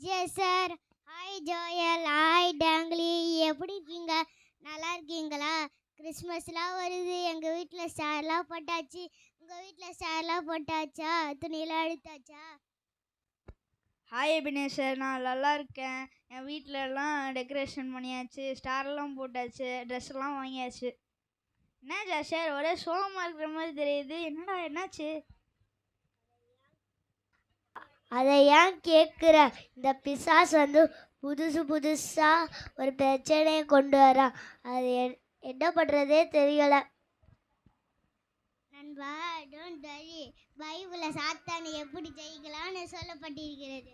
Sir. Hi Joel, hi டாங்லி, எப்படி இருக்கீங்க? நல்லா இருக்கீங்களா? கிறிஸ்மஸ்லாம் வருது. எங்கள் வீட்டில் ஸ்டார்லாம் போட்டாச்சு. உங்கள் வீட்டில் ஸ்டார்லாம் போட்டாச்சா? துணியெல்லாம் எடுத்தாச்சா? ஹாய் எபினேஷர், நான் நல்லா இருக்கேன். என் வீட்டிலலாம் டெக்கரேஷன் பண்ணியாச்சு, ஸ்டார்லாம் போட்டாச்சு, ட்ரெஸ்ஸெல்லாம் வாங்கியாச்சு. என்ன ஜாஷர், ஒரே சோகமாக இருக்கிற மாதிரி தெரியுது. என்னடா என்னாச்சு? அதை ஏன் கேட்குற? இந்த பிசாஸ் புதுசாக ஒரு பிரச்சனையை கொண்டு வரான். அது என்ன பண்ணுறதே தெரியலை. நண்பா, டோன்ட் வரி. பைபிளில் சாத்தானை எப்படி ஜெயிக்கலாம்னு சொல்லப்பட்டிருக்கிறது.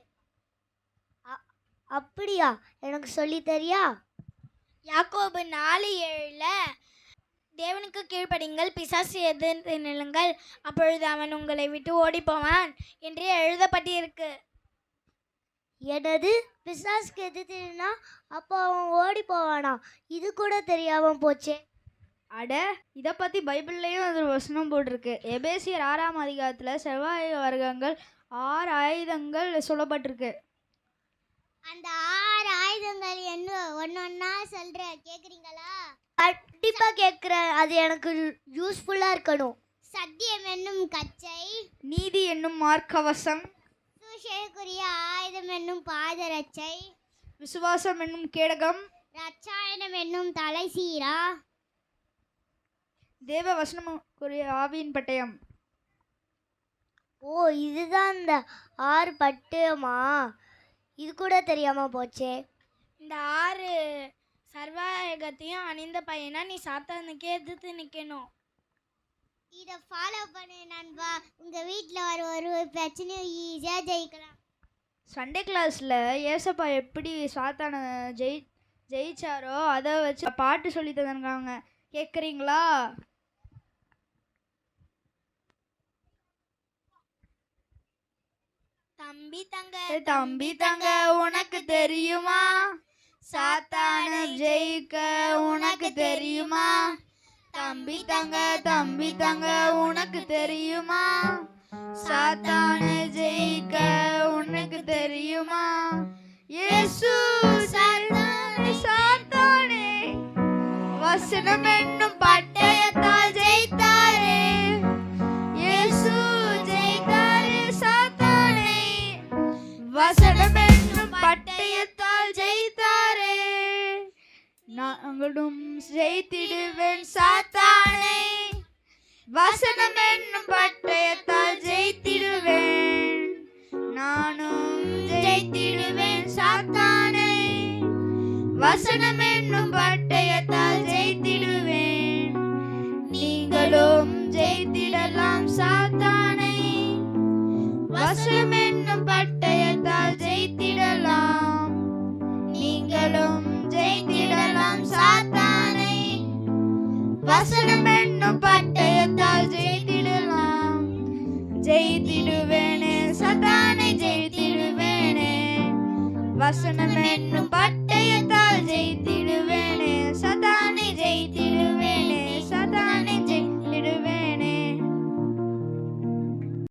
அப்படியா? எனக்கு சொல்லி தெரியா? யாக்கோபு 4:7 தேவனுக்கு கீழ்ப்படிங்கள், பிசாசு எதிர்த்து நில்லுங்கள், அப்பொழுது அவன் உங்களை விட்டு ஓடிப்போவான் என்று எழுதப்பட்டிருக்கு. எனது பிசாசுக்கு எதிர்த்துனா அப்போ அவன் ஓடி போவானா? இது கூட தெரியாம போச்சே. அட, இதை பற்றி பைபிள்லேயும் ஒரு வசனம் போட்டிருக்கு. எபேசியர் 6ஆம் அதிகாரத்தில் செவ்வாய் வர்க்கங்கள் 6 ஆயுதங்கள் சொல்லப்பட்டிருக்கு. அந்த 6 ஆயுதங்கள் என்ன ஒன்னொன்னா சொல்ற, கேக்குறீங்களா? கண்டிப்பா கேக்குறேன். அது எனக்கு யூஸ்ஃபுல்லா இருக்கணும். சத்தியம் என்னும் கச்சை, நீதி என்னும் மார்க்கவசம், சூஷைக்குரிய ஆயுதம் என்னும் பாதரட்சை, விசுவாசம் என்னும் கேடகம், ரட்சாயனம் என்னும் தலை சீரா, தேவ வசனமுக்குரிய ஆவியின் பட்டயம். ஓ, இதுதான் இந்த 6 பட்டயமா? இது கூட தெரியாம போச்சே. இந்த 6 சர்வாயுகத்தையும் அணிந்த பையனா நீ சாத்தானுக்கே எதிர்த்து நிற்கணும். இதை ஃபாலோ பண்ணு நண்பா. உங்க வீட்டில் ஒரு பிரச்சனையும் ஈஸியாக ஜெயிக்கலாம். சண்டே கிளாஸில் ஏசப்பா எப்படி சாத்தானை ஜெயிச்சாரோ அதை வச்சு பாட்டு சொல்லி தந்துருக்காங்க. கேட்குறீங்களா? தம்பி தங்க உனக்கு தெரியுமா? சாத்தானை ஜெயிக்க உனக்கு தெரியுமா? தம்பி தங்க உனக்கு தெரியுமா? சாத்தானை ஜெயிக்க உனக்கு தெரியுமா? இயேசு சாத்தானே வசனம் என்னும் பட்டயத்தால் ஜெயித்தாரே. இயேசு ஜெயித்தாரே சாத்தானை, வசனம் என்னும் பட்டயத்தால் ஜெயித்தாரே. நாங்களும் ஜெயித்திடுவேன் சாத்தானை, வசனம் என்னும் பட்டயத்தால் ஜெயித்திடுவேன். நானும் ஜெயித்திடுவேன் சாத்தானை, வசனம் என்னும் பட்டயத்தால் ஜெயித்திடுவேன். நீங்களும் ஜெயித்திடலாம் சாத்தானை, வசனம் என்னும் பட்டயத்தால் ஜெயித்திடலாம். நீங்களும் ஜெயித்திடலாம் சாத்தானை, வசனம் என்னும் பட்டயத்தால் ஜெயித்திடலாம். ஜெயித்திடுவேனே சாத்தானை, ஜெயித்திடுவேனே, வசனம் என்னும் பட்டயத்தால் ஜெயித்திடுவேன்.